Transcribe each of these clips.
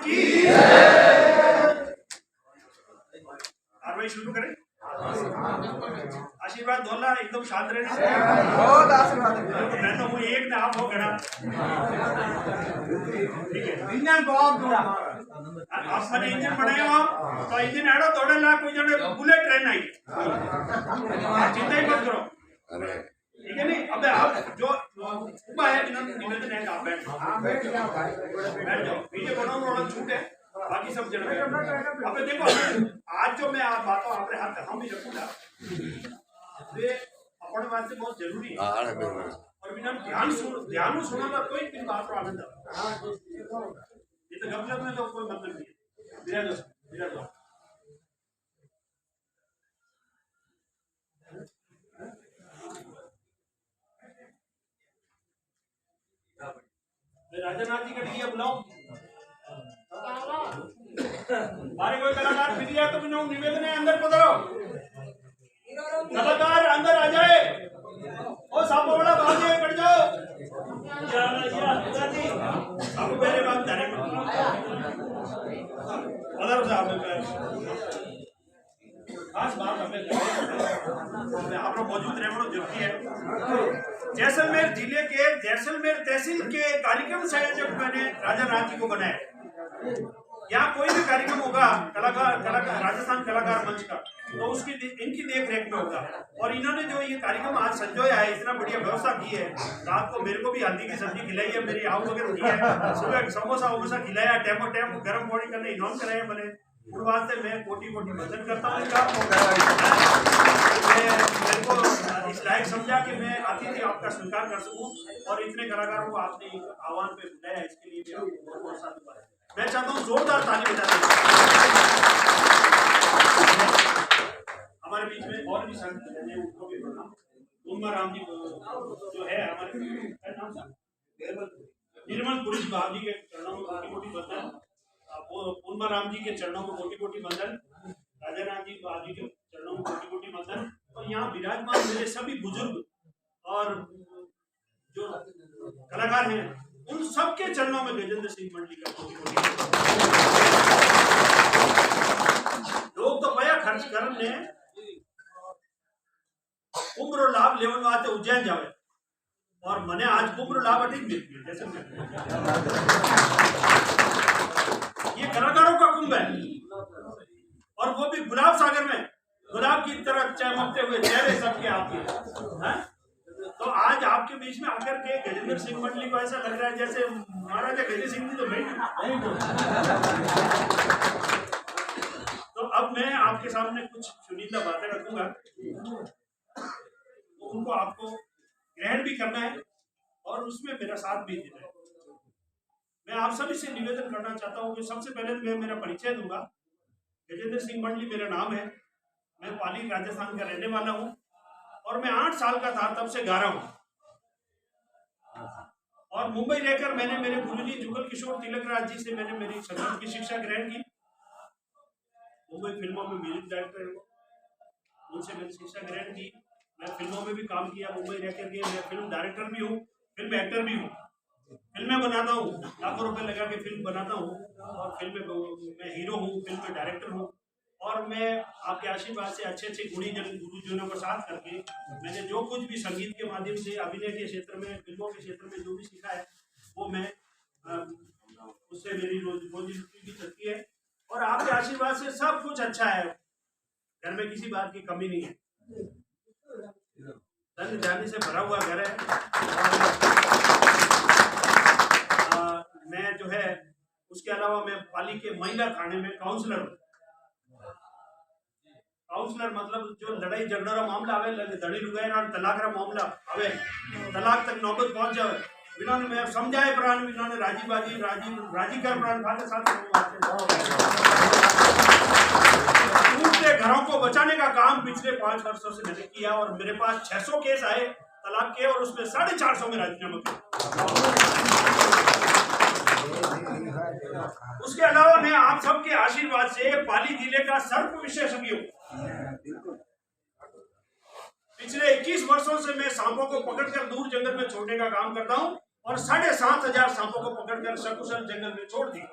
की कार्रवाई शुरू करें। आशीर्वाद दोला एकदम शांत रहने से बहुत आशीर्वाद मैं तो हूँ एक ना आप हो गया ठीक है इंजन बहुत आप मैंने इंजन बनाया हो तो इंजन एडो दौड़े ला कोई जने बुलेट ट्रेन आई चिंता ही मत करो ठीक है नहीं। अबे आप जो ऊपर है निवेदन है आप बैठ जाओ पीछे बनाओ रोड छूट है बाकी सब जगह अबे देखो आज जो मैं आप बातों आपने हाथ हम भी रखूंगा वे अपने वास्ते बहुत जरूरी है और बिना ध्यान सुनना कोई भी बात को आनंद ये तो गपशप में तो कोई मतलब नहीं है विराज राजानाथ जी का टिकिया बुलाओ बारे कोई कलाकार फिर तो बिना निवेदन है अंदर पधारो कलाकार अंदर आ जाए ओ सापो बड़ा बाहर जाए बैठ जाओ आप मेरे बात जाने पधारो साहब खास बात हमें आप लोग मौजूद रहना जरूरी है। जैसलमेर जिले के जैसलमेर तहसील के कार्यक्रम संयोजक मैंने राजानाथ जी को बनाया। यहाँ कोई भी कार्यक्रम होगा कलाकार राजस्थान कलाकार मंच का तो उसकी इनकी देख रेख में होगा और इन्होंने जो ये कार्यक्रम आज संजोया है इतना बढ़िया व्यवस्था की है। रात को मेरे को भी हल्दी की सब्जी खिलाई है मेरी आऊ वगैरह की है सुबह समोसा वमोसा खिलाया टैमो टैम गर्म पानी करने इन्होंने कराया मैंने उन वास्ते मैं कोटि कोटि वंदन करता हूँ मेरे को इस लायक समझा कि मैं अतिथि आपका स्वीकार कर सकूं और इतने कलाकारों को आपने आह्वान पे बुलाया इसके लिए भी आपको बहुत बहुत साधुवाद है। मैं चाहता हूँ जोरदार ताली बजा दें। हमारे बीच में और भी संत हैं उनको भी प्रणाम। पूर्णमा राम जी जो है हमारे निर्मल पुरुष बाबू जी के चरणों में कोटि कोटि वंदन पूर्णमा राम जी के चरणों को कोटि कोटि वंदन राजानाथ जी बाबू जी के चरणों में कोटि कोटि वंदन और यहाँ विराजमान मेरे सभी बुजुर्ग और जो कलाकार हैं उन सबके चरणों में गजेंद्र सिंह मंडली का कोटि कोटि लोग तो पया खर्च करने कुंभ लाभ लेवन वास्ते उज्जैन जावे और मने आज कुंभ लाभ अधिक मिलती है जैसे ये कलाकारों का कुंभ है और वो भी गुलाब सागर में गुलाब की तरह चमकते हुए चेहरे सबके आपके हैं। तो आज आपके बीच में आकर के गजेंद्र सिंह मंडली को ऐसा लग रहा है जैसे महाराजा गजेंद्र सिंह जी तो नहीं। तो अब मैं आपके सामने कुछ चुनिंदा बातें रखूंगा तो उनको आपको ग्रहण भी करना है और उसमें मेरा साथ भी देना है। मैं आप सभी से निवेदन करना चाहता हूँ कि सबसे पहले मैं मेरा परिचय दूंगा। गजेंद्र सिंह मंडली मेरा नाम है। मैं पाली राजस्थान का रहने वाला हूँ और मैं 8 साल का था तब से गा रहा हूँ और मुंबई रहकर मैंने मेरे गुरुजी जुगल किशोर तिलकराज जी से मैंने मेरी संगीत की शिक्षा ग्रहण की। मुंबई फिल्मों में म्यूजिक डायरेक्टर हूँ उनसे मैंने शिक्षा ग्रहण की। मैं फिल्मों में भी काम किया मुंबई रहकर के। मैं फिल्म डायरेक्टर भी हूँ फिल्म एक्टर भी हूँ। फिल्में बनाता हूँ लाखों रुपए लगा के फिल्म बनाता हूँ और फिल्म मैं हीरो हूँ फिल्म में डायरेक्टर हूँ और मैं आपके आशीर्वाद से अच्छे अच्छे गुरुजनों को साथ करके मैंने जो कुछ भी संगीत के माध्यम से अभिनय के क्षेत्र में फिल्मों के क्षेत्र में जो भी सीखा है वो मैं उससे मेरी रोजी रोटी भी चलती है और आपके आशीर्वाद से सब कुछ अच्छा है। घर में किसी बात की कमी नहीं है। धन जाने से भरा हुआ घर है और मैं जो है उसके अलावा मैं पाली के महिला थाने में काउंसलर मतलब जो लड़ाई झगड़ा रा मामला आवे धड़ी लुगाई ना तलाक रा मामला आवे तलाक तक नौबत पहुंच जावे इन्होंने मैं समझाए प्राण इन्होंने राजी कर प्राण खाते साथ टूटते घरों को बचाने का काम पिछले 5 वर्षों से मैंने किया और मेरे पास 600 केस आए तलाक के और उसमें 450 में राजीनामा किया। उसके अलावा मैं आप सबके आशीर्वाद से पाली जिले का सर्प विशेषज्ञ हूँ। पिछले 21 वर्षों से मैं सांपों को पकड़कर दूर जंगल में छोड़ने का काम करता हूँ और 7,500 सांपों को पकड़कर सकुशल जंगल में छोड़ दिया।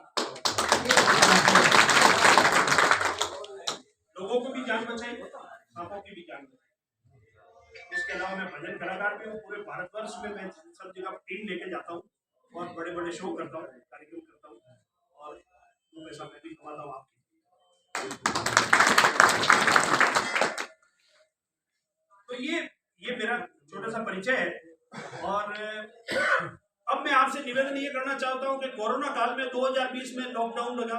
लोगों को भी जान बचाई, सांपों की भी जान बचाई। इसके अलावा मैं भजन कलाकार भी हूँ। पूरे भारतवर्ष में मैं सब जगह टीम लेके जाता हूँ और बड़े बड़े शो करता हूँ, कार्यक्रम करता हूँ और दो पैसा मैं भी कमाता हूँ आपके। तो ये मेरा छोटा सा परिचय है। और अब मैं आपसे निवेदन ये करना चाहता हूँ कि कोरोना काल में 2020 में लॉकडाउन लगा,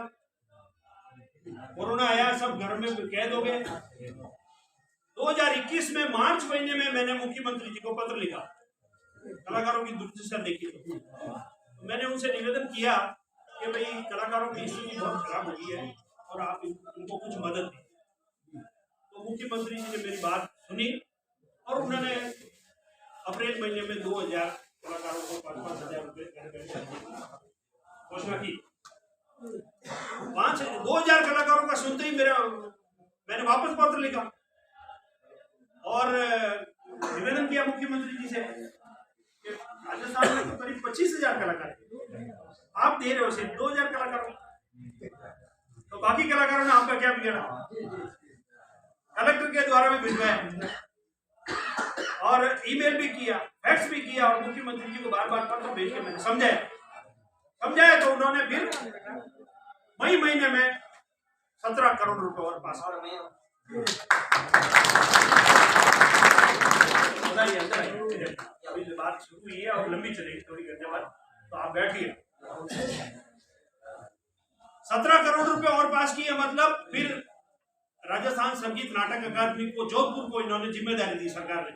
कोरोना आया, सब घर में कैद हो गए। 2021 में मार्च महीने में मैंने मुख्यमंत्री जी को पत्र लिखा, कलाकारों की दुर्दशा देखी। तो मैंने उनसे निवेदन किया कि भाई कलाकारों की स्थिति बहुत खराब हो गई है और आप उनको कुछ मदद दें। तो मुख्यमंत्री जी ने मेरी बात सुनी और उन्होंने अप्रैल महीने में 2000 कलाकारों को 5,000 रुपए घोषणा की। 2000 कलाकारों का सुनते ही मैंने वापस पत्र लिखा और निवेदन किया मुख्यमंत्री जी से कि राजस्थान में तो करीब 25,000 कलाकार आप दे रहे हो, सिर्फ 2000 कलाकारों, तो बाकी कलाकारों ने आपका क्या बिगाड़ा। कलेक्टर के द्वारा भी भिजवाया और ईमेल भी किया, फैक्स भी किया और मुख्यमंत्री जी को बार बार पत्र भेज के मैंने समझाया। तो उन्होंने फिर मई महीने में 17 करोड़ रुपए और पास अभी बात शुरू हुई है और लंबी चलेगी थोड़ी देर बाद, तो आप बैठिए। 17 करोड़ रुपए और पास किए, मतलब फिर राजस्थान संगीत नाटक अकादमी को, जोधपुर को इन्होंने जिम्मेदारी दी सरकार ने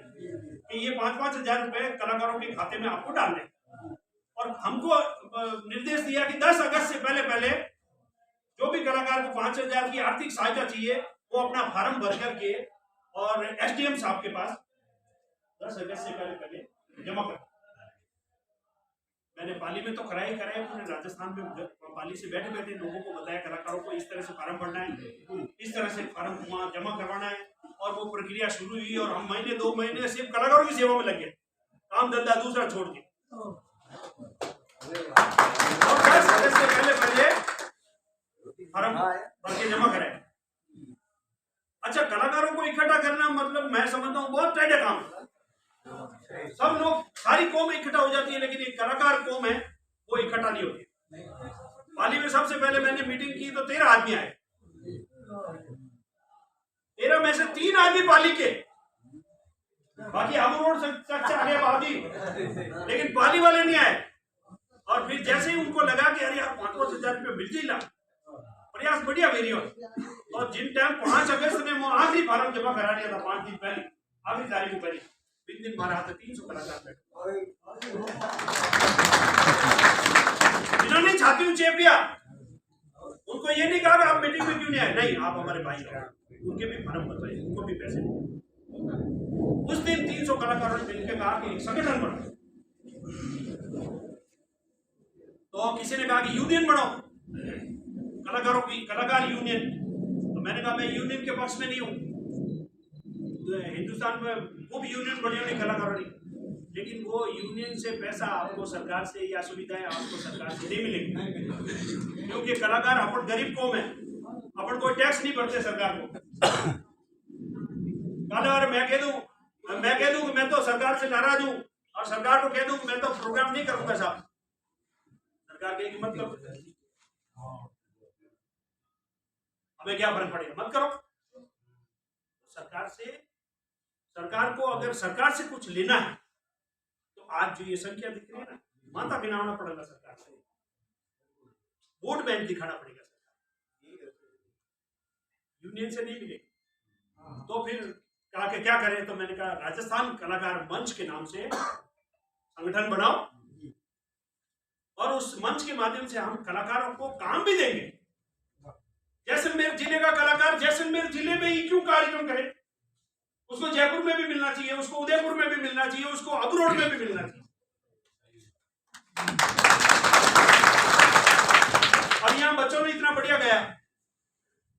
कि ये 5-5 हजार रुपए कलाकारों के खाते में आपको डालने, और हमको निर्देश दिया कि 10 अगस्त से पहले जो भी कलाकार को 5,000 की आर्थिक सहायता चाहिए वो अपना फार्म भर करके और एसडीएम साहब के पास 10 अगस्त से पहले जमा कर। मैंने पाली में तो कराए पूरे राजस्थान में पाली से बैठे लोगों को बताया कलाकारों को इस तरह से फार्म भरना है, इस तरह से फार्म जमा करवाना है, और वो प्रक्रिया शुरू हुई और हम महीने 2 महीने सिर्फ कलाकारों की सेवा में लगे, काम धंधा दूसरा छोड़ के। और 10 अगस्त से पहले फार्म भर के जमा कराए। अच्छा, कलाकारों को इकट्ठा करना मतलब मैं समझता हूँ बहुत टाइट काम है। सब लोग, सारी कौम इकट्ठा हो जाती है, लेकिन एक कलाकार कौम है वो इकट्ठा नहीं होती। पाली में सबसे पहले मैंने मीटिंग की तो 13 आदमी आए, 13 में से 3 आदमी पाली के, बाकी आबू रोड तक से आगे बादी, लेकिन पाली वाले नहीं आए। और फिर जैसे ही उनको लगा कि अरे यार 5-5 हजार रुपये मिल जाए, प्रयास बढ़िया मेरी। और जिन टाइम 5 अगस्त में वो आखिरी फार्म जमा करा दिया था, 5 दिन पहले, आखिरी तारीख को पहले, दिन मारा था 300 कलाकार बैठे, जिन्होंने छाती ऊंची किया, उनको ये नहीं कहा आप मीटिंग में क्यों नहीं आए, नहीं आप हमारे भाई हैं, उनके भी फार्म बताइए, उनको भी पैसे। उस दिन 300 कलाकारों ने मिलकर कहा कि एक संगठन बनाओ। तो किसी ने कहा कि यूनियन बनाओ, कलाकारों की कलाकार यूनियन। तो मैंने कहा मैं यूनियन के पक्ष में नहीं हूँ, हिंदुस्तान में खूब यूनियन बनी हुई कलाकारों ने, लेकिन वो यूनियन से पैसा आपको सरकार से या सुविधाएं आपको सरकार से नहीं मिलेगी, क्योंकि कलाकार अपन गरीब कौम है, अपन कोई टैक्स नहीं भरते सरकार को। कल मैं कह दूं कि मैं तो सरकार से नाराज हूं और सरकार को कह दूं कि मैं तो प्रोग्राम नहीं करूंगा साहब, सरकार कहेगी मत करो, हमें क्या फर्क पड़ेगा, मत करो। सरकार को अगर सरकार से कुछ लेना है तो आज जो ये संख्या दिख रही है ना, माथा गिनाना पड़ेगा सरकार से, वोट बैंक दिखाना पड़ेगा सरकार, यूनियन से नहीं मिलेगी। तो फिर कहा कि क्या करें, तो मैंने कहा राजस्थान कलाकार मंच के नाम से संगठन बनाओ और उस मंच के माध्यम से हम कलाकारों को काम भी देंगे। जैसलमेर जिले का कलाकार जैसलमेर जिले में ही क्यों कार्यक्रम करे, उसको जयपुर में भी मिलना चाहिए, उसको उदयपुर में भी मिलना चाहिए, उसको अबरोड में भी मिलना चाहिए। और यहाँ बच्चों ने इतना बढ़िया गया,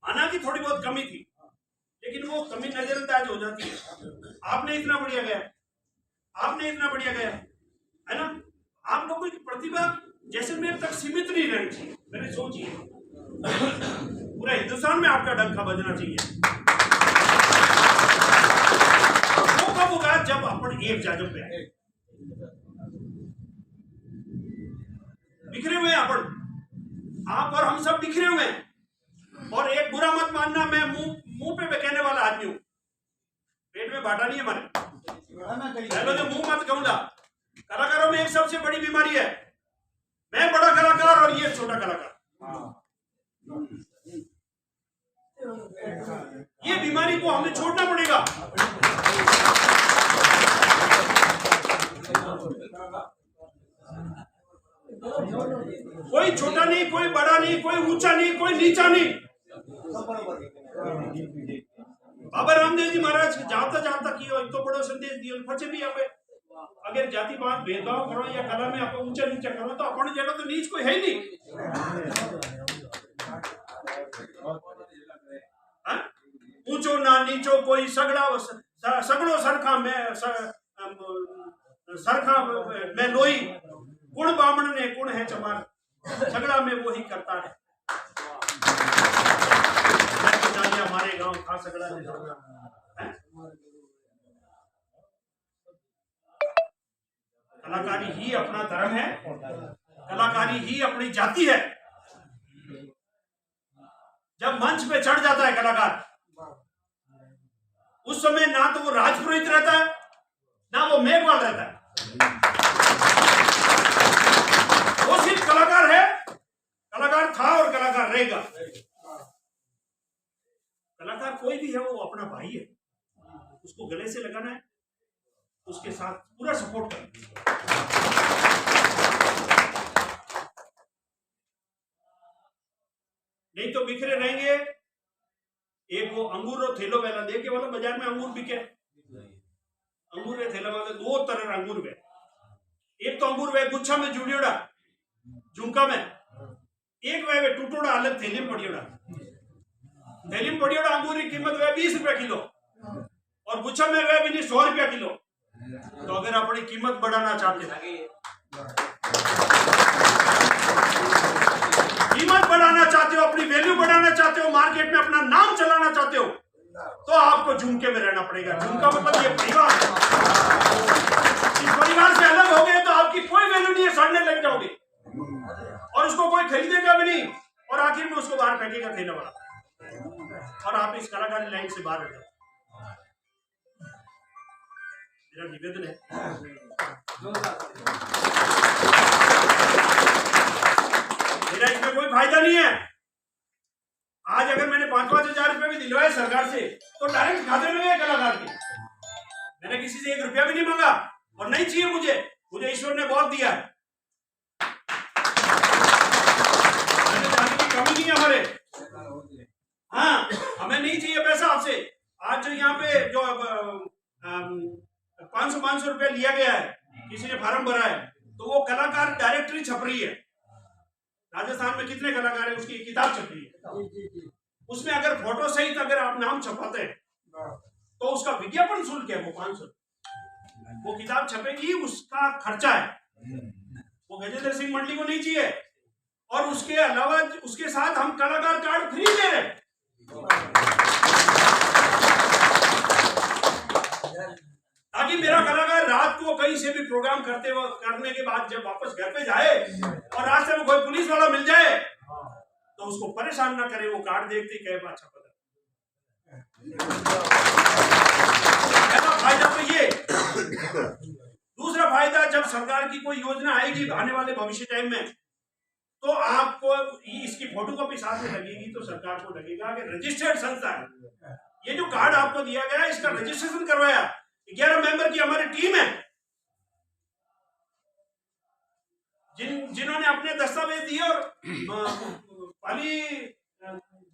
माना कि थोड़ी बहुत कमी थी, लेकिन वो कमी नजरअंदाज हो जाती है। आपने इतना बढ़िया गया, आपने इतना बढ़िया गया, है ना। आप लोगों की प्रतिभा जैसलमेर तक सीमित नहीं रहनी चाहिए। मैंने सोचिए पूरा हिंदुस्तान में आपका डंका बजना चाहिए। वो कब होगा जब अपन एक जाजम पे आए। बिखरे हुए हैं अपन, आप और हम सब बिखरे हुए हैं। और एक बुरा मत मानना, मैं मुंह पे कहने वाला आदमी हूं, पेट में बाटा नहीं है हमारे, जो मुंह मत कहूंगा। कलाकारों में एक सबसे बड़ी बीमारी है, मैं बड़ा कलाकार और ये छोटा कलाकार। ये बीमारी को हमें छोड़ना पड़ेगा। कोई छोटा नहीं, कोई बड़ा नहीं, कोई ऊंचा नहीं, कोई नीचा नहीं। बाबा रामदेव जी महाराज जाता जाता किया एक तो बड़ो संदेश दियो, પછી भी आप अगर जाति बात भेदभाव करो या कला में आप ऊंचा नीचा करो तो अपन जेड़ो तो नीच कोई है नहीं। ऊंचो ना नीचो कोई सगड़ो सरखा में सरखा में लोई, गुण बामण ने गुण है चमार, झगड़ा में वो ही करता है। हमारे गांव खा सगड़ा है। कलाकारी ही अपना धर्म है, कलाकारी ही अपनी जाति है। जब मंच पे चढ़ जाता है कलाकार, उस समय ना तो वो राजपुरोहित रहता है, ना वो मेघवाल रहता है, वो सिर्फ कलाकार है। कलाकार था और कलाकार रहेगा। कलाकार कोई भी है वो अपना भाई है, उसको गले से लगाना है, उसके साथ पूरा सपोर्ट करना। नहीं तो बिखरे रहेंगे। एक वो अंगूर और थैलो वाला देखे वाला, बाजार में अंगूर बिके, अंगूर वे थैला वाले दो तरह अंगूर वे। एक तो अंगूर वे गुच्छा में जुड़ियोड़ा झुमका में, एक वे टूटोड़ा अलग थैली में पड़ियोड़ा। थैली में पड़ियोड़ा अंगूर की कीमत वे 20 रुपया किलो और गुच्छा में वे भी 100 रुपया किलो। तो अगर अपनी कीमत बढ़ाना चाहते हो, कीमत बढ़ाना चाहते हो, अपनी वैल्यू बढ़ाना चाहते हो, मार्केट में अपना नाम चलाना चाहते हो, तो आपको झुमके में रहना पड़ेगा। झुमका मतलब ये परिवार, इस परिवार से अलग हो गए तो आपकी कोई वैल्यू नहीं है, सड़ने लग जाओगे और उसको कोई खरीदेगा भी नहीं और आखिर में उसको बाहर फेंकेगा देने वाला, और आप इस कलाकारी लाइन से बाहर हो जाओ। मेरा निवेदन है, मेरा इसमें कोई फायदा नहीं है। आज अगर मैंने 5-5 हजार रुपए भी दिलवाए सरकार से तो डायरेक्ट खाते में गए कलाकार के। मैंने किसी से 1 रुपया भी नहीं मांगा और नहीं चाहिए मुझे ईश्वर ने बहुत दिया है। जाने की कमी नहीं है हमारे। हाँ, हमें नहीं चाहिए पैसा आपसे। आज जो यहाँ पे जो 500 रुपया लिया गया है, किसी ने फार्म भरा है, तो वो कलाकार डायरेक्टरी छप रही है। राजस्थान में कितने कलाकार हैं, उसकी किताब छप रही है। उसमें अगर फोटो सहित अगर आप नाम छपाते हैं तो उसका विज्ञापन शुल्क है वो 500। वो किताब छपेगी, उसका खर्चा है, वो गजेंद्र सिंह मंडली को नहीं चाहिए। और उसके अलावा उसके साथ हम कलाकार कार्ड फ्री दे रहे हैं। ताकि मेरा कलाकार रात को कहीं से भी प्रोग्राम करने के बाद जब वापस घर पे जाए और रास्ते में कोई पुलिस वाला मिल जाए तो उसको परेशान ना करे, वो कार्ड देखते ही कहे अच्छा पता। पहला फायदा तो ये। दूसरा फायदा, जब सरकार की कोई योजना आएगी आने वाले भविष्य टाइम में, तो आपको इसकी फोटोकॉपी साथ में लगेगी तो सरकार को लगेगा कि रजिस्टर्ड संस्था है। ये जो कार्ड आपको दिया गया है इसका रजिस्ट्रेशन करवाया, 11 मेंबर की हमारी टीम है, जिन्होंने अपने दस्तावेज दिए। और पाली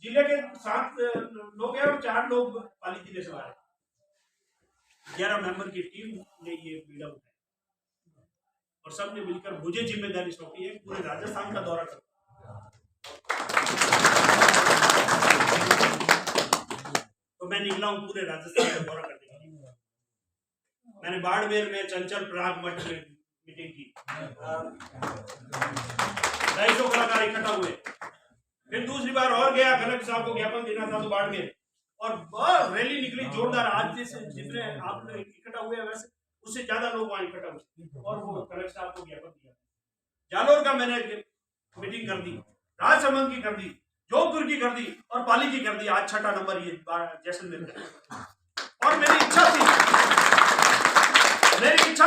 जिले के 7 लोग हैं और 4 लोग पाली जिले से आए। 11 मेंबर की टीम ने ये बीड़ा उठाया और सबने मिलकर मुझे जिम्मेदारी सौंपी है पूरे राजस्थान का दौरा करना। तो मैं निकला हूं पूरे राजस्थान का दौरा करने के लिए। मैंने बाड़मेर में चंचल प्राग मठ में मीटिंग की। 250 कलाकार इकट्ठा हुए। फिर दूसरी बार और गया, कलेक्टर साहब को ज्ञापन देना था तो बाड़मेर, और बहुत रैली निकली जोरदार। आज से जितने आप लोग इकट्ठा हुए वैसे उससे ज्यादा लोग वहां इकट्ठा हुए और वो कलेक्टर साहब को ज्ञापन दिया। जालोर का मैंने मीटिंग कर दी, राजसमंद की कर दी, जोधपुर की कर दी और पाली की कर दी। आज 6ठा नंबर ये जैसलमेर का। और मेरी इच्छा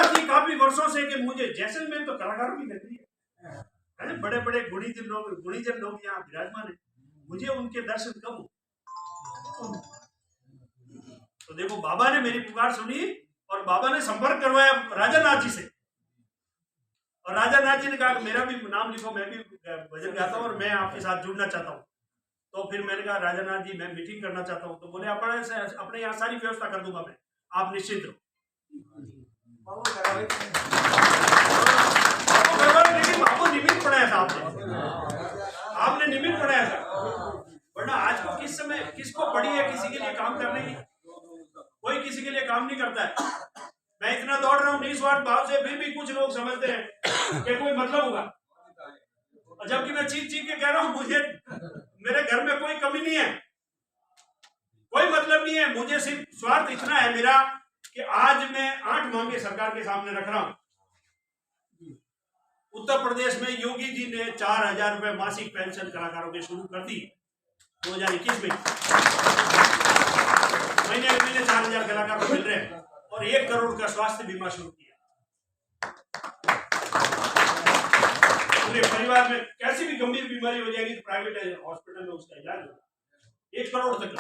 थी काफी वर्षों से कि मुझे जैसलमेर तो कलाकारों की नगरी है, बड़े बड़े गुणीजन लोग यहाँ विराजमान है, मुझे उनके दर्शन कब हो। तो देखो बाबा ने मेरी पुकार सुनी और बाबा ने संपर्क करवाया राजा नाथ जी से, और राजा नाथ जी ने कहा कि मेरा भी नाम लिखो, मैं भी भजन गाता हूँ और मैं आपके साथ जुड़ना चाहता हूँ। तो फिर मैंने कहा राजा नाथ जी मैं मीटिंग करना चाहता हूँ। तो बोले अपने यहाँ सारी व्यवस्था कर दूंगा मैं, आप निश्चित रहो। लेकिन आपको निमित्त पढ़ाया था, आपने निमित्त पढ़ाया था, वरना आज को किस समय किसको पड़ी है किसी के लिए काम करने की? कोई किसी के लिए काम नहीं करता है। मैं इतना दौड़ रहा हूँ निस्वार्थ भाव से, फिर भी कुछ लोग समझते हैं कि कोई मतलब होगा, और जबकि मैं चीख के कह रहा हूँ मुझे मेरे घर में कोई कमी नहीं है, कोई मतलब नहीं है। मुझे सिर्फ स्वार्थ इतना है मेरा कि आज मैं 8 मांगे सरकार के सामने रख रहा हूं। उत्तर प्रदेश में योगी जी ने 4000 रुपए मासिक पेंशन कलाकारों के शुरू कर दी 2021 में। महीने 4000 कलाकार को मिल रहे हैं और 1 करोड़ का स्वास्थ्य बीमा शुरू किया। पूरे परिवार में कैसी भी गंभीर बीमारी हो जाएगी तो प्राइवेट हॉस्पिटल में उसका इलाज होगा 1 करोड़ तक।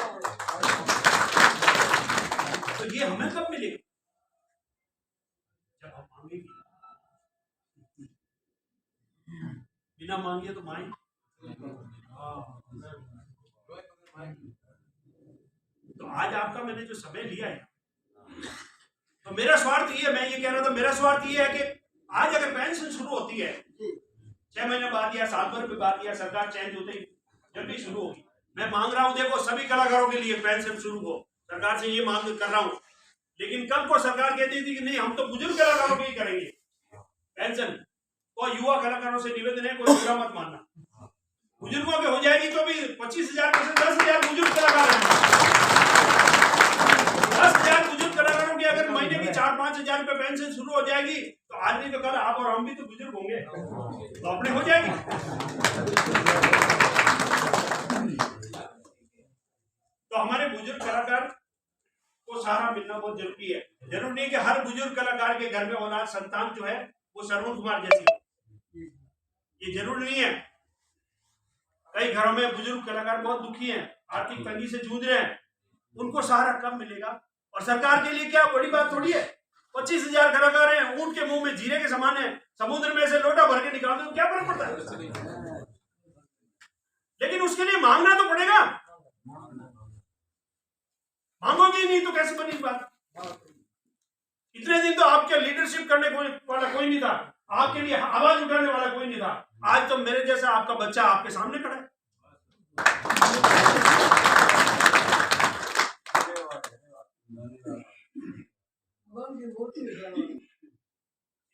तो ये हमें कब मिलेगा? जब हम मांगेंगे। बिना मांगे तो मांगे। तो आज आपका मैंने जो समय लिया है, तो मेरा स्वार्थ ये है, मैं ये कह रहा था, मेरा स्वार्थ ये है कि आज अगर पेंशन शुरू होती है 6 महीने बाद या 7 भर बाद या सरकार चेंज होते ही जब भी शुरू होगी, मैं मांग रहा हूं देखो सभी कलाकारों के लिए पेंशन शुरू हो, सरकार से ये मांग कर रहा हूं। लेकिन कल को सरकार कहती थी कि नहीं हम तो बुजुर्ग कलाकारों के ही करेंगे पेंशन, तो युवा कलाकारों से निवेदन है कोई बुरा मत मानना, बुजुर्गों के हो जाएगी तो भी 25,000 में से 10,000 बुजुर्ग कलाकार हैं। 10,000 बुजुर्ग कलाकारों की अगर महीने की 4-5 हजार रुपए पेंशन शुरू हो जाएगी तो आज नहीं तो कल आप और हम भी तो बुजुर्ग होंगे, तो अपने हो जाएगी। तो हमारे बुजुर्ग कलाकार को सहारा मिलना बहुत जरूरी है। जरूरी नहीं कि हर बुजुर्ग कलाकार के घर में औलाद संतान जो है वो श्रवण कुमार जैसी हो, ये जरूरी नहीं है। कई घरों में बुजुर्ग कलाकार बहुत दुखी हैं, आर्थिक तंगी से जूझ रहे हैं, उनको सहारा कब मिलेगा? और सरकार के लिए क्या बड़ी बात थोड़ी है, 25,000 कलाकार हैं, ऊंट के मुंह में जीरे के समान है, समुद्र में से लोटा भर के निकाल दो क्या फर्क पड़ता है? लेकिन उसके लिए मांगना तो पड़ेगा, मांगोगे नहीं तो कैसे बनी बात? इतने दिन तो आपके लीडरशिप करने वाला कोई नहीं था, आपके लिए आवाज उठाने वाला कोई नहीं था। आज तो मेरे जैसा आपका बच्चा आपके सामने खड़ा है।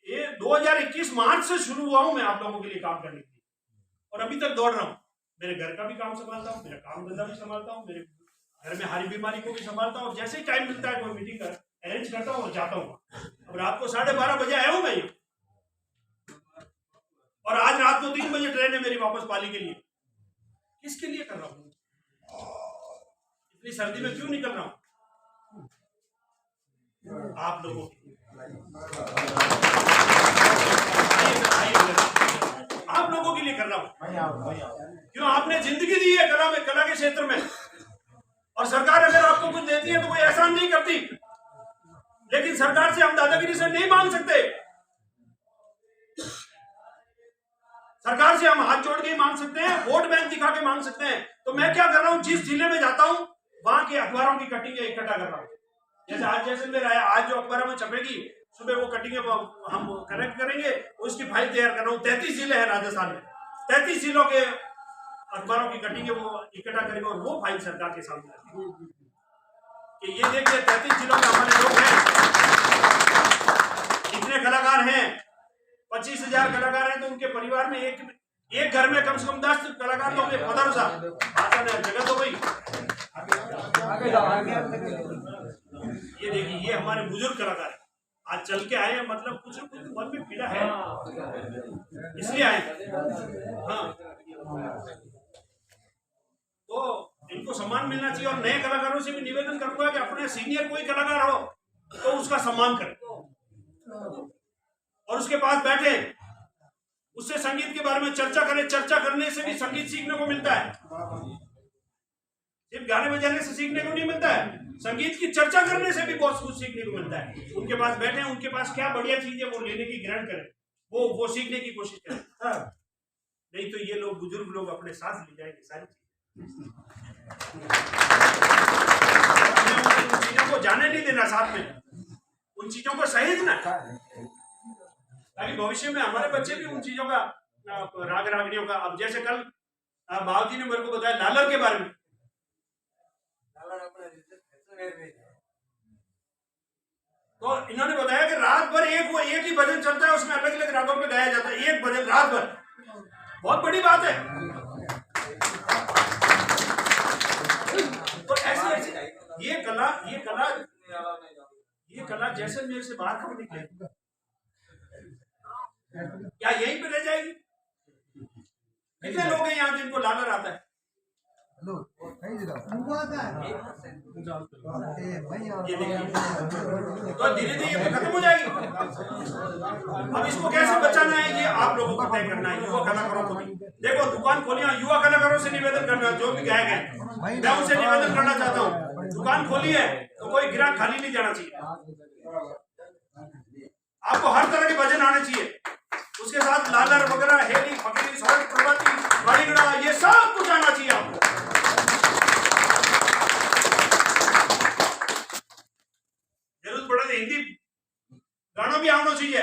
ये 2021 मार्च से शुरू हुआ हूं मैं आप लोगों के लिए काम करने के लिए, और अभी तक दौड़ रहा हूं। मेरे घर का भी काम संभालता हूं, मेरा काम धंधा भी संभालता हूं, मेरे घर में हारी बीमारी को भी संभालता हूं। जैसे ही टाइम मिलता है कोई मीटिंग अरेंज करता हूं और जाता हूं। अब रात को 12:30 बजे आया हूं मैं ये, और आज रात को 3 बजे ट्रेन है मेरी वापस पाली के लिए। किसके लिए कर रहा हूं? इतनी सर्दी में क्यों निकल रहा हूं? आप लोगों के लिए, आप लोगों के लिए कर रहा हूं। क्यों? आपने जिंदगी दी है कला में, कला के क्षेत्र में, और सरकार अगर आपको कुछ देती है तो कोई एहसान नहीं करती। लेकिन सरकार से हम दादागिरी से नहीं मांग सकते, सरकार से हम हाथ जोड़ के ही मांग सकते हैं, वोट बैंक दिखा के मांग सकते हैं। तो मैं क्या कर रहा हूं, जिस जिले में जाता हूं वहां के अखबारों की कटिंगें इकट्ठा कर रहा हूं। जैसे आज जैसलमेर आया, आज जो अखबारों में छपेगी सुबह वो कटिंगें हम कलेक्ट करेंगे, उसकी फाइल तैयार कर रहा हूं। 33 जिले हैं राजस्थान में, 33 जिलों के अखबारों की कटिंगें वो इकट्ठा करेंगे और वो फाइल सरकार के सामने रखेंगे कि ये देखिए 33 जिलों में हमारे लोग हैं, इतने कलाकार हैं, 25,000 कलाकार हैं, तो उनके परिवार में एक एक घर में कम से कम 10 कलाकार तो होंगे। पधारो साहब, जगह तो भाई। ये देखिए, ये हमारे बुजुर्ग कलाकार हैं, आज चल के आए हैं, मतलब कुछ न कुछ मन में पीड़ा है, इसलिए आए। हाँ, तो इनको सम्मान मिलना चाहिए। और नए कलाकारों से भी निवेदन करूंगा कि अपने सीनियर कोई कलाकार हो तो उसका सम्मान करें और उसके पास बैठे, उससे संगीत के बारे में चर्चा करें। चर्चा करने से भी संगीत सीखने को मिलता है, सिर्फ गाने बजाने से सीखने को नहीं मिलता है, संगीत की चर्चा करने से भी बहुत कुछ सीखने को मिलता है। उनके पास बैठे, उनके पास क्या बढ़िया चीज है वो लेने की ग्रहण करें, वो सीखने की कोशिश करें। नहीं तो ये लोग, बुजुर्ग लोग, अपने साथ ले जाएंगे सारी चीजें। उन चीजों को जाने नहीं देना, साथ में उन चीजों को सहेजना, ताकि भविष्य में हमारे बच्चे भी उन चीजों का, राग रागनियों का। अब जैसे कल बाबू जी ने मेरे को बताया लालर के बारे में, तो इन्होंने बताया कि रात भर एक ही भजन चलता है, उसमें अलग अलग रागों पे गाया जाता है, एक भजन रात भर। बहुत बड़ी बात है। तो ऐसे ये कला जैसलमेर से बाहर कब निकलेगी? क्या यहीं पे रह जाएगी? कितने लोग हैं यहाँ जिनको लालर आता है? तो धीरे धीरे ये खत्म हो जाएगी। अब इसको कैसे बचाना है, ये आप लोगों को तय करना है, युवा कलाकारों को भी। देखो, दुकान खोली, युवा कलाकारों से निवेदन करना, जो भी गायक है मैं उनसे निवेदन करना चाहता हूँ, दुकान खोली है तो कोई ग्राहक खाली नहीं जाना चाहिए। आपको हर तरह के भजन आने चाहिए, उसके साथ लालर वगैरह, हेली, फकीरी, सौरभ, प्रभाती, बाड़ीगड़ा, ये सब कुछ आना चाहिए आपको। जरूरत पड़े तो हिंदी गाना भी आना चाहिए।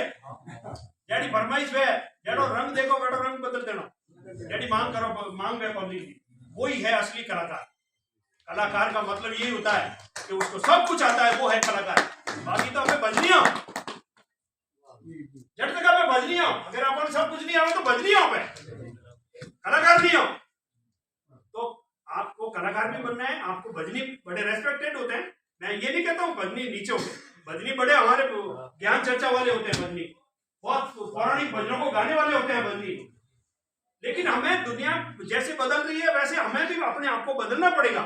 जैडी फरमाइश है, जेडो रंग देखो, वेडो रंग बदल देना, जैडी मांग करो, मांग है पब्लिक की, वही है असली कलाकार। कलाकार का मतलब यही होता है कि उसको सब कुछ आता है, वो है कलाकार। बाकी तो हमें बजनिया, जब तक हमें बजनिया, अगर अपन सब कुछ नहीं आवे तो बजनिया पे कलाकार नहीं हो। तो आपको कलाकार भी बनना है, आपको बजनी बड़े रेस्पेक्टेड होते हैं। मैं ये नहीं कहता हूँ बजनी नीचे होते, बजनी बड़े हमारे ज्ञान चर्चा वाले होते हैं, बजनी बहुत पौराणिक भजनों को गाने वाले होते हैं बजनी। लेकिन हमें दुनिया जैसे बदल रही है वैसे हमें भी अपने आप को बदलना पड़ेगा।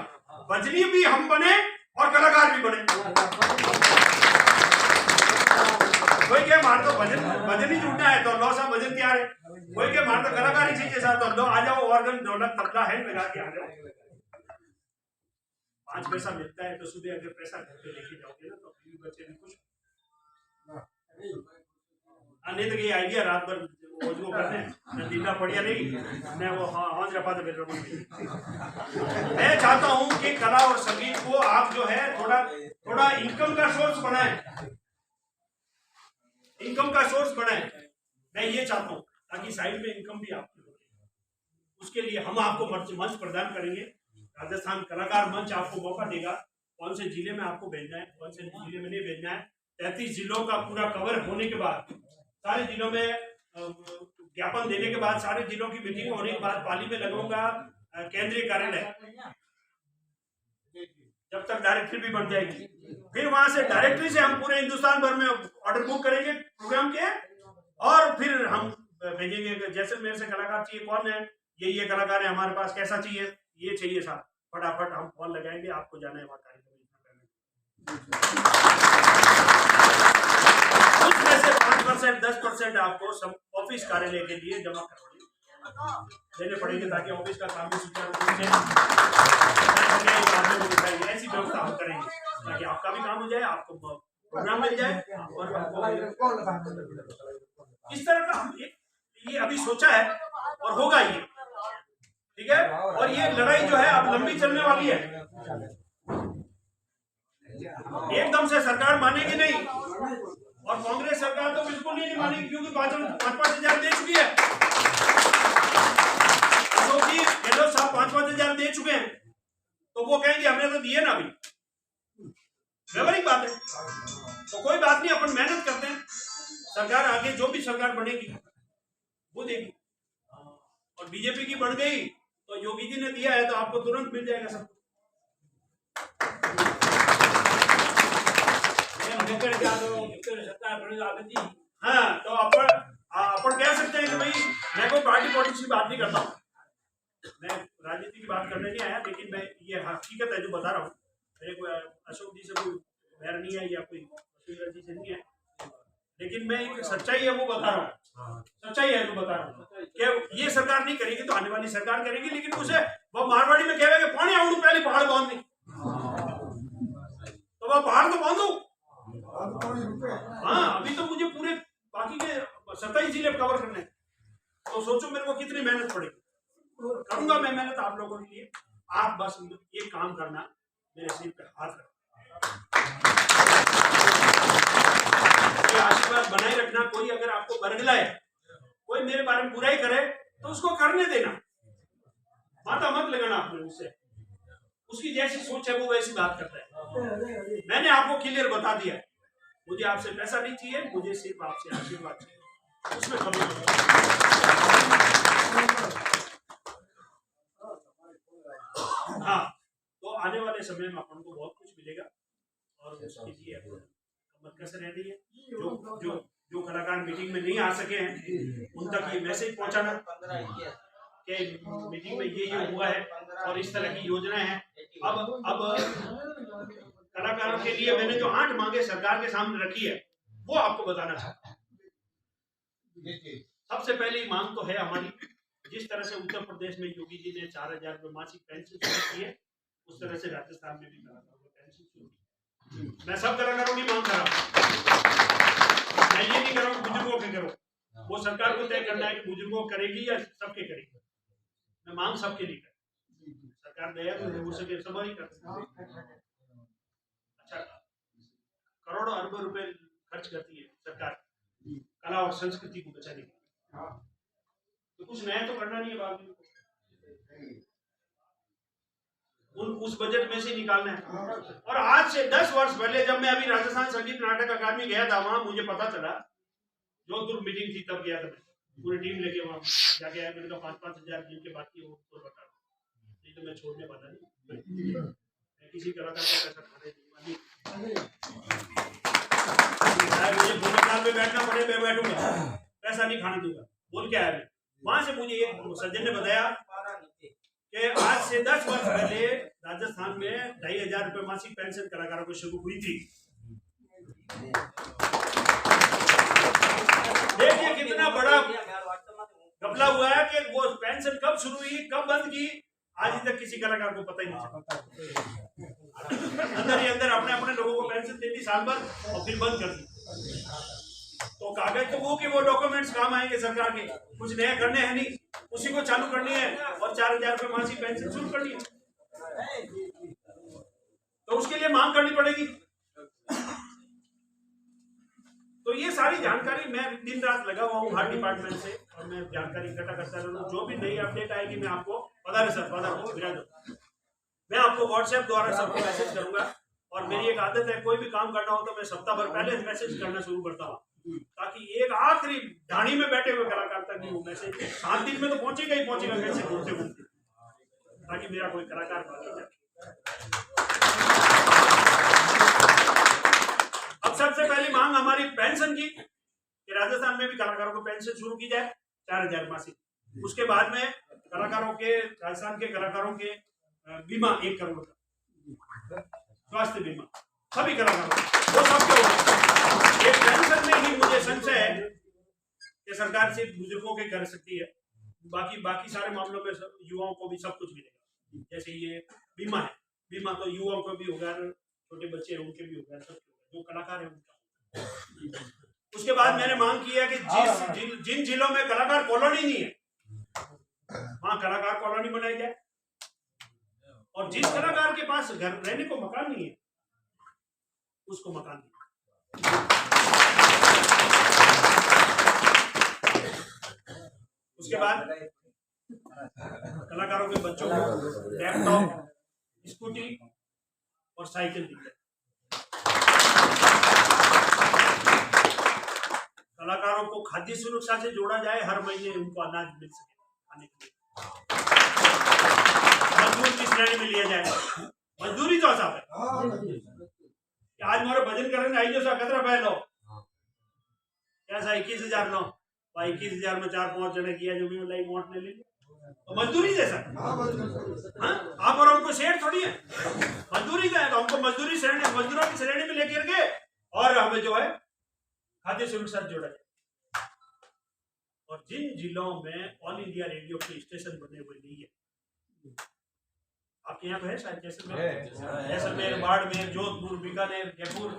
बजनी भी हम बने और कलाकार भी बने। कोई क्या मार तो भजन ही जुटना है तो लो सा भजन तैयार है, कोई क्या मार तो कलाकार ही चाहिए साथ, तो लो आ जाओ, ऑर्गन, ढोलक, तबला है लगा के आ जाओ। 5 पैसा मिलता है तो सुबह अगर पैसा घर पे लेके जाओगे ना तो बच्चे भी खुश। नहीं तो ये आइडिया रात भर वो करते हैं, मैं दिल्ला पड़िया नहीं, मैं वो हाँ रफा दे बेटा। मैं चाहता हूँ कि कला और संगीत को आप जो है थोड़ा इनकम का सोर्स बनाएं, इनकम का सोर्स बनाएं। मैं ये चाहता हूँ ताकि साइड में इनकम भी आपकी हो। उसके लिए हम आपको मंच प्रदान करेंगे। राजस्थान कलाकार मंच आपको मौका देगा, कौन से जिले में आपको भेजना है, कौन से जिले में नहीं भेजना है। 33 जिलों का पूरा कवर होने के बाद, सारे जिलों में ज्ञापन देने के बाद, सारे जिलों की मीटिंग होने के बाद पाली में लगाऊंगा केंद्रीय कार्यालय, जब तक डायरेक्टरी भी बन जाएगी। फिर वहां से डायरेक्टरी से हम पूरे हिंदुस्तान भर में ऑर्डर बुक करेंगे प्रोग्राम के, और फिर हम भेजेंगे जैसलमेर से कलाकार चाहिए, कौन है, ये कलाकार है हमारे पास, कैसा चाहिए, ये चाहिए साहब, फटाफट हम फोन लगाएंगे, आपको जाना है वहां कार्यक्रम। उसमें से 5%, 10% आपको सब ऑफिस कार्यालय के लिए जमा देने पड़ेंगे, ताकि ऑफिस का काम भी सुचारू रूप से ऐसी व्यवस्था हम करेंगे ताकि आपका भी काम हो जाए, आपको प्रोग्राम मिल जाए। और इस तरह का हम ये अभी सोचा है और होगा ये, ठीक है। और ये लड़ाई जो है अब लंबी चलने वाली है, एकदम से सरकार मानेगी नहीं, और कांग्रेस सरकार तो बिल्कुल नहीं मानेगी, क्योंकि 5-5 हजार दे चुकी है। गहलोत साहब 5-5 हजार दे चुके हैं, तो वो कहेंगे हमने तो दिए ना, अभी व्यवहारिक बात है। तो कोई बात नहीं, अपन मेहनत करते हैं, सरकार आगे जो भी सरकार बनेगी वो देगी। और बीजेपी की बढ़ गई तो योगी जी ने दिया है तो आपको तुरंत मिल जाएगा सब। हाँ, तो अपन कह सकते हैं कि भाई मैं कोई पार्टी पॉलिटिक्स की बात नहीं करता हूँ, मैं राजनीति की बात करने नहीं आया, लेकिन मैं ये हकीकत है जो बता रहा हूँ। मेरे को अशोक जी से कोई बैर नहीं है या कोई वकील जी से नहीं है, लेकिन मैं एक सच्चाई है वो बता रहा हूँ, सच्चाई है जो बता रहा हूँ कि ये सरकार नहीं करेगी तो आने वाली सरकार करेगी, लेकिन उसे वो मारवाड़ी में कहेगा कि पानी आउंड पहले पहाड़ बांध दी, तो वह पहाड़ तो बांधो। हाँ, अभी तो मुझे पूरे बाकी के 27 जिले कवर करने हैं, तो सोचो मेरे को कितनी मेहनत पड़ेगी। करूंगा मैं मेहनत आप लोगों के लिए, आप बस ये काम करना, मेरे सिर पे हाथ रखना, आशीर्वाद बनाए रखना। कोई अगर आपको बरगलाए, कोई मेरे बारे में बुराई करे तो उसको करने देना, माथा मत लगाना आपने उससे, उसकी जैसी सोच है वो वैसी बात करता है। मैंने आपको क्लियर बता दिया है, मुझे आपसे पैसा नहीं चाहिए, मुझे सिर्फ आपसे आशीर्वाद चाहिए, उसमें कमी हाँ। तो आने वाले समय में अपन को बहुत कुछ मिलेगा और उसके लिए कमर कसर रह रही है। जो जो जो कलाकार मीटिंग में नहीं आ सके हैं उन तक ये मैसेज पहुंचाना कि मीटिंग में ये हुआ है और इस तरह की योजनाएं हैं। अब कलाकारों के लिए मैंने जो 8 मांगे सरकार के सामने रखी है वो आपको बताना चाहता हूँ। सबसे पहली मांग तो है हमारी, जिस तरह से उत्तर प्रदेश में योगी जी ने 4000 रुपये मासिक पेंशन शुरू की है, उस तरह से राजस्थान में भी कलाकारों को पेंशन शुरू की। मैं सब कलाकारों की मांग कर रहा हूँ, मैं ये नहीं कर रहा हूँ बुजुर्गों के करो, वो सरकार को तय करना है कि बुजुर्गों करेगी या सबके करेगी। मैं मांग सबके लिए कर, सरकार दया तो हो सके सब ही कर। अच्छा, करोड़ों अरबों रुपए खर्च करती है सरकार कला और संस्कृति को बचाने के लिए, तो कुछ नया तो करना नहीं है बात, उस बजट में से निकालना है। और आज से 10 वर्ष पहले जब मैं अभी राजस्थान संगीत नाटक अकादमी गया था, वहां मुझे पता चला, जोधपुर मीटिंग थी तब गया था मैं, पूरी टीम लेके वहां जाके आया। मैंने कहा 5-5 हजार जिनके बाकी हो तो बता, नहीं तो मैं छोड़ने वाला नहीं, मैं किसी कलाकार का पैसा खाने नहीं, मुझे भूमिकाल में बैठना पड़े मैं बैठूंगा, पैसा नहीं खाने दूंगा बोल के आया। वहां से मुझे एक सज्जन ने बताया कि आज से 10 वर्ष पहले राजस्थान में 2500 रुपए मासिक पेंशन कलाकारों को शुरू हुई थी। देखिए कितना बड़ा घपला हुआ है कि वो पेंशन कब शुरू हुई, कब बंद की, आज तक किसी कलाकार को पता ही नहीं चला। अंदर ही अंदर अपने अपने लोगों को पेंशन दे दी साल भर और फिर बंद कर दी। तो कागज तो वो कि वो डॉक्यूमेंट्स काम आएंगे सरकार के, कुछ नया करने हैं नहीं, उसी को चालू करनी है और 4000 रुपए मासिक पेंशन शुरू करनी है, तो उसके लिए मांग करनी पड़ेगी। तो ये सारी जानकारी मैं दिन रात लगा हुआ हूँ हर डिपार्टमेंट से, और मैं जानकारी इकट्ठा करता रहूँ। जो भी नई अपडेट आएगी मैं आपको मैं आपको व्हाट्सएप द्वारा सबको मैसेज करूंगा। और मेरी एक आदत है, कोई भी काम करना हो तो मैं सप्ताह भर पहले मैसेज करना शुरू करता हूँ, ताकि एक आखिरी ढाणी में बैठे हुए कलाकार तक भी वो मैसेज 7 दिन में तो पहुंचेगा ही पहुंचेगा, मैसेज घूमते घूमते, ताकि मेरा कोई कलाकार बाकी जाए। अब सबसे पहली मांग हमारी पेंशन की, कि राजस्थान में भी कलाकारों को पेंशन शुरू की जाए 4000 मासिक। उसके बाद में कलाकारों के, राजस्थान के कलाकारों के बीमा 1 करोड़ का स्वास्थ्य बीमा सभी कलाकारों वो सब के एक पेंशन में ही मुझे संशय है कि सरकार सिर्फ बुजुर्गों के कर सकती है, बाकी सारे मामलों में युवाओं को भी सब कुछ मिलेगा। जैसे ये बीमा है, बीमा तो युवाओं को भी होगा, छोटे बच्चे हैं उनके भी होगा, सब जो कलाकार है उनका। उसके बाद मैंने मांग की है कि जिन जिलों में कलाकार कॉलोनी नहीं है वहां कलाकार कॉलोनी बनाई जाए, और जिस कलाकार के पास घर रहने को मकान नहीं है उसको मकान दिया। उसके बाद कलाकारों के बच्चों को लैपटॉप, स्कूटी और साइकिल दी जाए। कलाकारों को खाद्य सुरक्षा से जोड़ा जाए, हर महीने उनको अनाज मिल सके। खाने के लिए, मजदूर की श्रेणी में लिया जाएगा। मजदूरी तो साहब है कि आज मोरे भजन करने आई जो सा कतरा पहन लो क्या सा 21,000 लो, 21,000 में 4-5 जने किया जो भी लाई वोट ले ली, तो मजदूरी जैसा। हाँ, आप और हमको शेर थोड़ी है, मजदूरी का है, तो हमको मजदूरी श्रेणी, मजदूरों की श्रेणी में लेकर के और हमें जो है खाद्य सुरक्षा जोड़ा जाए। और जिन जिलों में ऑल इंडिया रेडियो के स्टेशन बने हुए नहीं है, आपके यहाँ तो है शायद, जैसलमेर, बाड़मेर, जोधपुर, बीकानेर, जयपुर,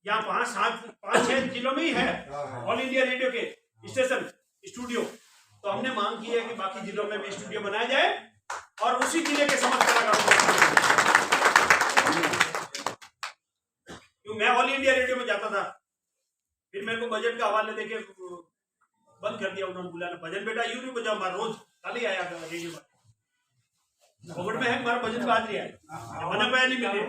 यहाँ 5-6 जिलों में ही है ऑल इंडिया रेडियो के स्टेशन स्टूडियो। तो हमने मांग की है कि बाकी जिलों में भी स्टूडियो बनाया जाए और उसी जिले के समस्त कलाकारों को, मैं ऑल इंडिया रेडियो में जाता था, फिर मेरे को बजट का हवाले देके बंद कर दिया उन्होंने, बुलाना भजन बेटा यूं नहीं बजाओ, मार रोज खाली आया रेडियो में पकड़ में है, हमारा भजन बाज रहा है, मना पाया नहीं मिले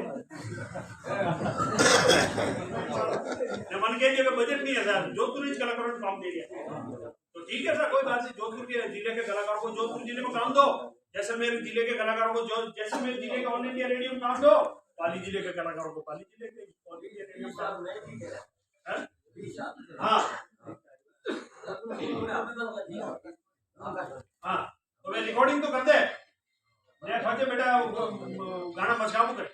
मन के लिए बजट नहीं है सर, जोधपुर कलाकारों को काम दे दिया, तो ठीक है सर कोई बात नहीं, जोधपुर के जिले के कलाकारों को जोधपुर जिले में काम दो, जैसलमेर जिले के कलाकारों को जैसलमेर जिले के ऑल इंडिया रेडियो में काम दो, पाली जिले के कलाकारों को पाली जिले के ऑल इंडिया रेडियो में काम दो। हाँ हाँ, तो मैं रिकॉर्डिंग तो कर दे, मैं खोजे बेटा गाना बचाबू कर।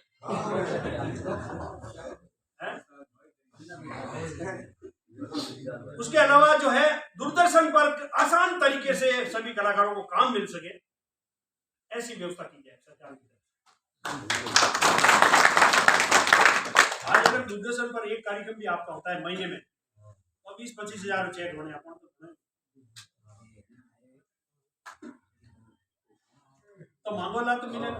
उसके अलावा जो है दूरदर्शन पर आसान तरीके से सभी कलाकारों को काम मिल सके, ऐसी व्यवस्था की जाए सरकार की तरफ। आज अगर दूरदर्शन पर एक कार्यक्रम भी आपका होता है महीने में, तो 20-25 हजार चेक बने आप तो मांगो ला तो मिलेगा।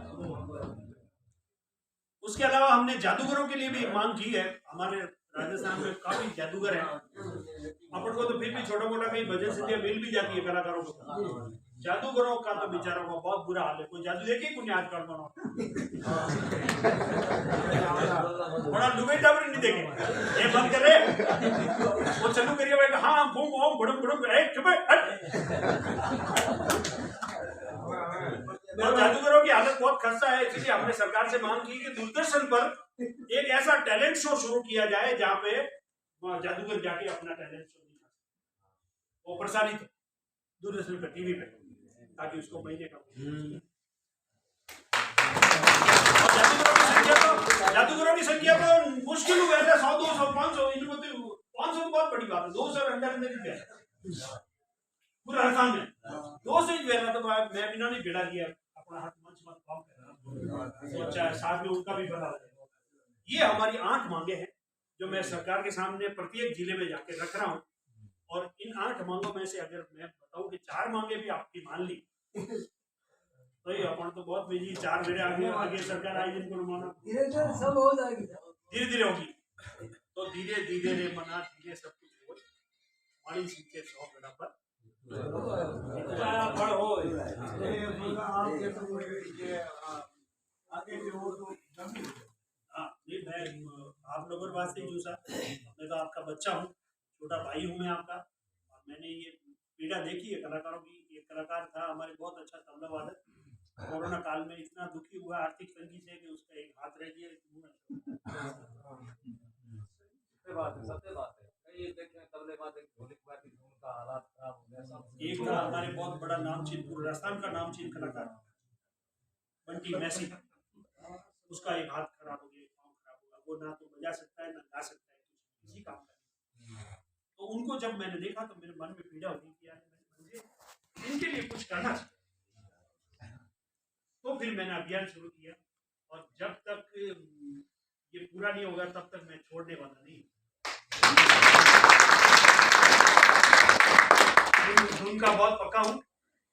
उसके अलावा हमने जादूगरों के लिए भी मांग की है, हमारे राजस्थान में काफी जादूगर हैं, अपन को तो फिर भी छोटा मोटा कहीं भजन से मिल भी जाती है कलाकारों को, जादूगरों का तो बेचारों का बहुत बुरा हाल है, कोई जादू देखे कुछ आज कर बना बड़ा लुबे टावर नहीं देखे, ये बंद कर रहे वो चालू करिए भाई, हाँ बूम बूम बुड़म बुड़म जादूगरों की हालत बहुत खस्ता है, इसलिए हमने सरकार से मांग की कि दूरदर्शन पर एक ऐसा टैलेंट शो शुरू किया जाए जहां पे जादूगर जाके अपना टैलेंट शो दिखा, वो प्रसारित दूरदर्शन पर टीवी पे, ताकि उसको महीने का जादूगरों की संख्या तो मुश्किल हुआ है 100, 200, 500, इनको तो 500 बहुत बड़ी बात है, 200 अंदर पूरा आसाम में 200 ही बेरा, तो मैं बिना नहीं बेड़ा दिया अपना हाथ मंच मत काम कर रहा, सोचा साथ में उनका भी बता दें। ये हमारी 8 मांगे हैं जो मैं सरकार के सामने प्रत्येक जिले में जाके रख रहा हूँ, और इन 8 मांगों में से अगर मैं बताऊं कि 4 मांगे भी आपकी मान ली तो ये अपन तो बहुत बिजी, 4 बेड़े आगे सरकार आई जिनको माना धीरे सब हो जाएगी, धीरे धीरे होगी, तो धीरे धीरे रे मना धीरे सब कुछ हो, माड़ी सीखे 100 बेड़ा पर आप लोगों वास्ते जो सर, मैं तो आपका बच्चा हूँ, छोटा भाई हूँ मैं आपका, और मैंने ये पीड़ा देखी है कलाकारों की। एक कलाकार था हमारे बहुत अच्छा तबला वादक, कोरोना काल में इतना दुखी हुआ आर्थिक तंगी से कि उसका एक हाथ रह गया। एक था हमारे बहुत बड़ा नामचीन, पूरे राजस्थान का नामचीन कलाकार बंटी मैसी, उसका एक हाथ खराब हो गया, पाँव खराब हो गया, वो ना तो बजा सकता है ना गा सकता है, किसी काम का। तो उनको जब मैंने देखा तो मेरे मन में पीड़ा हुई कि यार मुझे इनके लिए कुछ करना चाहिए। तो फिर मैंने अभियान शुरू किया, और जब तक ये पूरा नहीं होगा तब तक मैं छोड़ने वाला नहीं। उनका बहुत पक्का हूँ,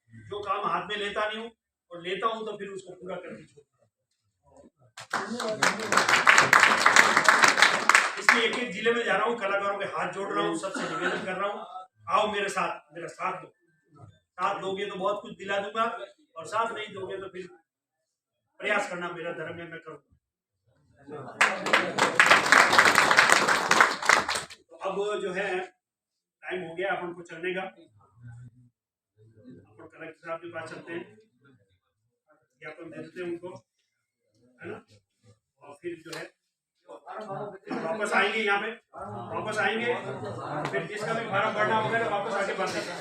जो काम हाथ में लेता नहीं हूँ और लेता हूँ तो फिर उसको पूरा करके छोड़ता हूँ। इसलिए एक एक जिले में जा रहा हूँ, कलाकारों के हाथ जोड़ रहा हूँ, सबसे निवेदन कर रहा हूँ, आओ मेरे साथ, मेरा साथ दो। साथ दोगे तो बहुत कुछ दिला दूंगा, और साथ नहीं दोगे तो फिर प्रयास करना मेरा धर्म है, मैं करूँगा। तो अब जो है टाइम हो गया अपन को चलने का, और कलेक्टर साहब के पास चलते हैं, ज्ञापन दे देते हैं उनको, है ना। और फिर जो है फिर वापस आएंगे यहाँ पे, वापस आएंगे, फिर जिसका भी फार्म भरना होगा ना वापस आके भर देंगे।